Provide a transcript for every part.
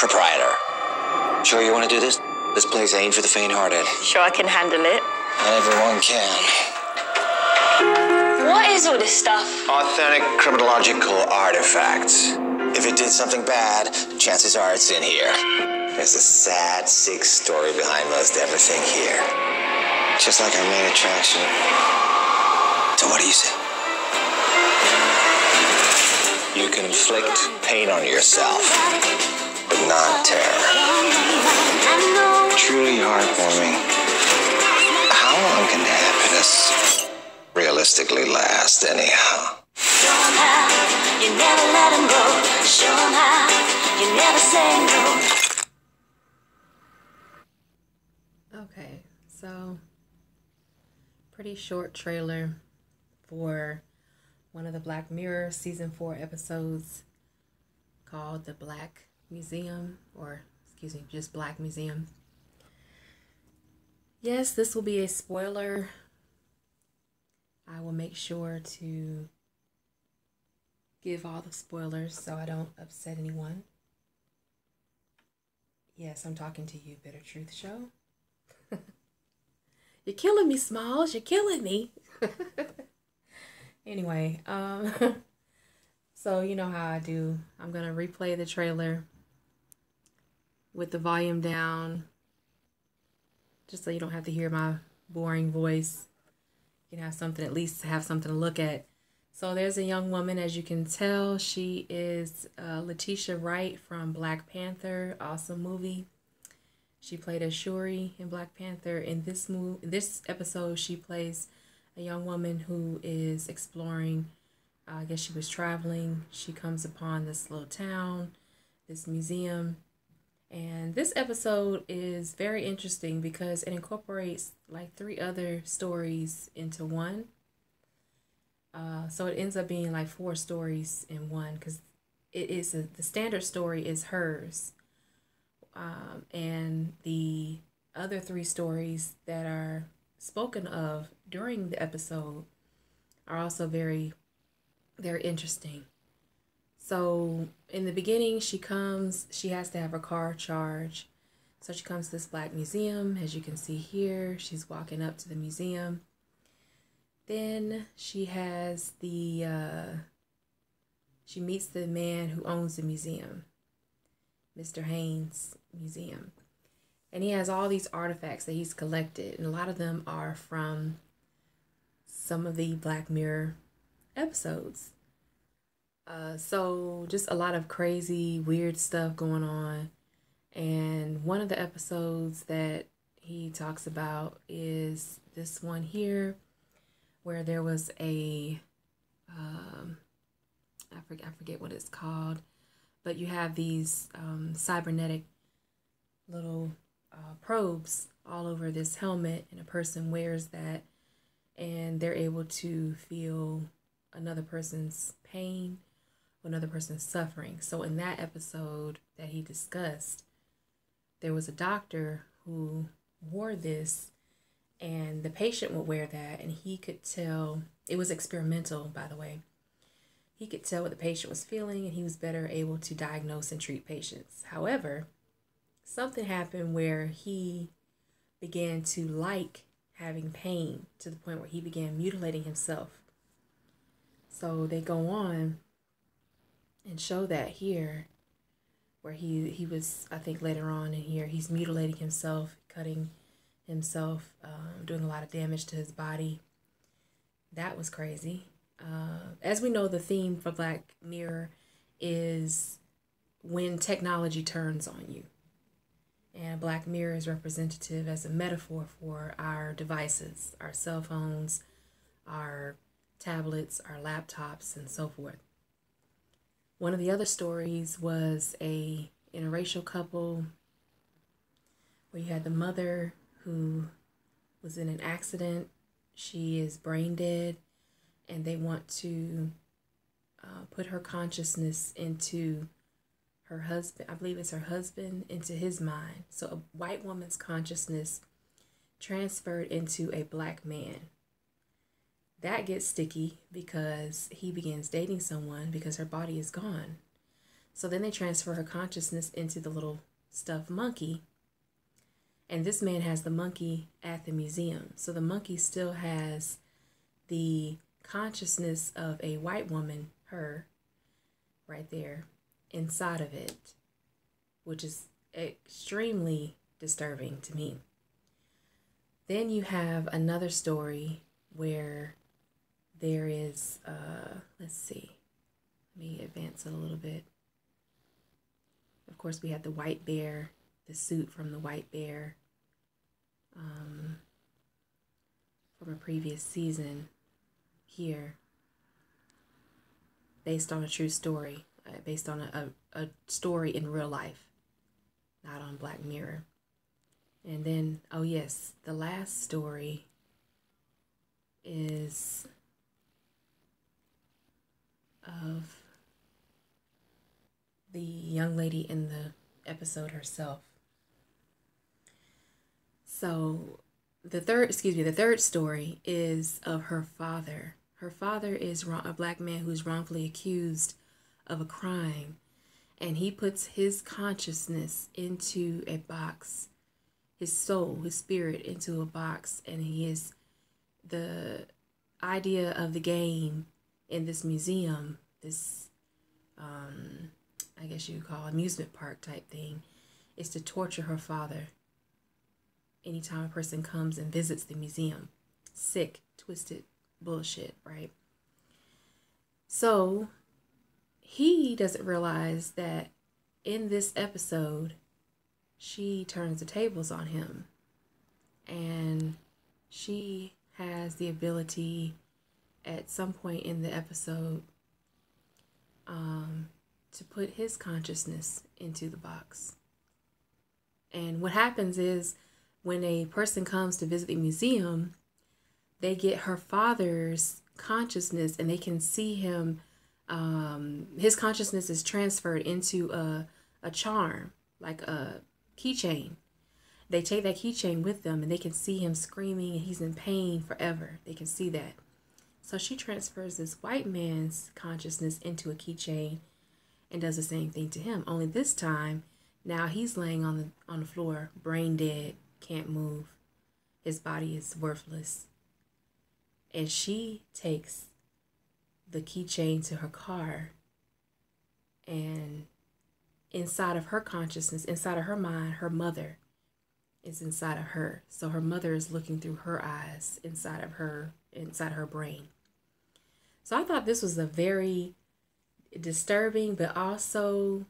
proprietor. Sure you want to do this? This place ain't for the faint-hearted. Sure I can handle it. Not everyone can. What is all this stuff? Authentic criminological artifacts. If it did something bad, chances are it's in here. There's a sad, sick story behind most everything here. Just like our main attraction. So what do you say? You can inflict pain on yourself, but not terror. Truly heartwarming. How long can happiness realistically last, anyhow? You never let him go. Show him how. You never say no. Okay, so pretty short trailer for one of the Black Mirror season 4 episodes called The Black Museum, or excuse me, just Black Museum. Yes, this will be a spoiler. I will make sure to give all the spoilers so I don't upset anyone. Yes, I'm talking to you, Bitter Truth Show. You're killing me, Smalls. You're killing me. Anyway, so you know how I do. I'm going to replay the trailer with the volume down, just so you don't have to hear my boring voice. You can have something, at least have something to look at. So there's a young woman, as you can tell. She is Letitia Wright from Black Panther. Awesome movie. She played as Shuri in Black Panther. In this episode, she plays a young woman who is exploring. I guess she was traveling. She comes upon this little town, this museum. And this episode is very interesting because it incorporates like 3 other stories into one. So it ends up being like 4 stories in one, because it is the standard story is hers. And the other 3 stories that are spoken of during the episode are also very, very interesting. So in the beginning, she has to have her car charged. So she comes to this Black museum. As you can see here, she's walking up to the museum. Then she has she meets the man who owns the museum, Mr. Haynes Museum. And he has all these artifacts that he's collected, and a lot of them are from some of the Black Mirror episodes. So just a lot of crazy, weird stuff going on. And one of the episodes that he talks about is this one here, where there was I forget what it's called, but you have these cybernetic little probes all over this helmet, and a person wears that, and they're able to feel another person's pain, another person's suffering. So in that episode that he discussed, there was a doctor who wore this, and the patient would wear that, and he could tell, it was experimental, by the way. He could tell what the patient was feeling, and he was better able to diagnose and treat patients. However, something happened where he began to like having pain to the point where he began mutilating himself. So they go on and show that here, where he was, I think later on in here, he's mutilating himself, cutting himself, doing a lot of damage to his body. That was crazy. As we know, the theme for Black Mirror is when technology turns on you. And Black Mirror is representative as a metaphor for our devices, our cell phones, our tablets, our laptops, and so forth. One of the other stories was a interracial couple where you had the mother who was in an accident. She is brain dead, and they want to put her consciousness into her husband. I believe it's her husband, into his mind. So a white woman's consciousness transferred into a Black man. That gets sticky because he begins dating someone because her body is gone. So then they transfer her consciousness into the little stuffed monkey. And this man has the monkey at the museum. So the monkey still has the consciousness of a white woman, her, right there, inside of it, which is extremely disturbing to me. Then you have another story where there is, let's see, let me advance it a little bit. Of course, we had the white bear, the suit from the white bear from a previous season here, based on a true story, based on a story in real life, not on Black Mirror. And then, oh yes, the last story is of the young lady in the episode herself. So the third story is of her father. Her father is a Black man who's wrongfully accused of a crime, and he puts his consciousness into a box, his soul, his spirit into a box, and he is the idea of the game in this museum, this I guess you would call amusement park type thing, is to torture her father anytime a person comes and visits the museum. Sick, twisted bullshit, right? So he doesn't realize that in this episode, she turns the tables on him, and she has the ability at some point in the episode to put his consciousness into the box. And what happens is, when a person comes to visit the museum, they get her father's consciousness, and they can see him. His consciousness is transferred into a charm, like a keychain. They take that keychain with them, and they can see him screaming, and he's in pain forever. They can see that. So she transfers this white man's consciousness into a keychain and does the same thing to him. Only this time, now he's laying on the floor, brain dead, can't move. His body is worthless. And she takes the keychain to her car, and inside of her consciousness, inside of her mind, her mother is inside of her. So her mother is looking through her eyes inside her brain. So I thought this was a very disturbing, but also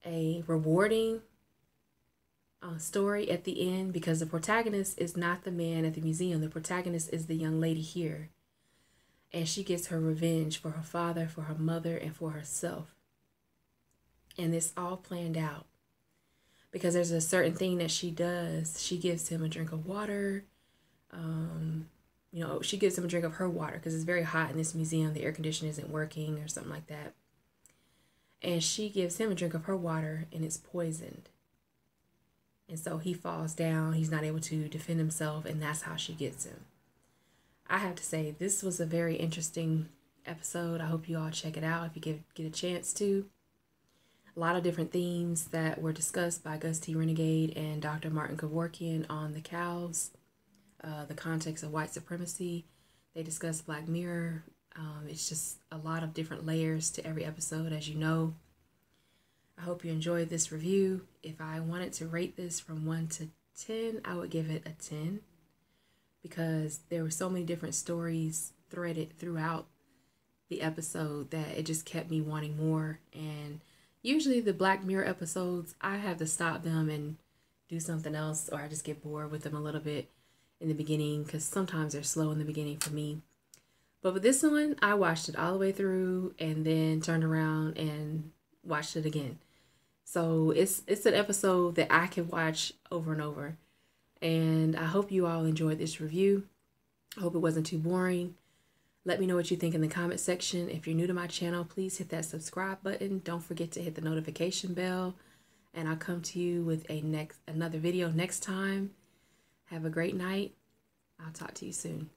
a rewarding story at the end, because the protagonist is not the man at the museum. The protagonist is the young lady here, and she gets her revenge for her father, for her mother, and for herself. And it's all planned out, because there's a certain thing that she does. She gives him a drink of water. She gives him a drink of her water because it's very hot in this museum. The air conditioner isn't working or something like that. And she gives him a drink of her water, and it's poisoned. And so he falls down. He's not able to defend himself, and that's how she gets him. I have to say, this was a very interesting episode. I hope you all check it out if you get a chance to. A lot of different themes that were discussed by Gus T. Renegade and Dr. Martin Kevorkian on the cows, the context of white supremacy. They discussed Black Mirror. It's just a lot of different layers to every episode, as you know. I hope you enjoyed this review. If I wanted to rate this from 1 to 10, I would give it a 10, because there were so many different stories threaded throughout the episode that it just kept me wanting more. And usually the Black Mirror episodes, I have to stop them and do something else, or I just get bored with them a little bit in the beginning, because sometimes they're slow in the beginning for me. But with this one, I watched it all the way through and then turned around and watched it again. So it's an episode that I can watch over and over. And I hope you all enjoyed this review. I hope it wasn't too boring. Let me know what you think in the comment section. If you're new to my channel, please hit that subscribe button. Don't forget to hit the notification bell. And I'll come to you with another video next time. Have a great night. I'll talk to you soon.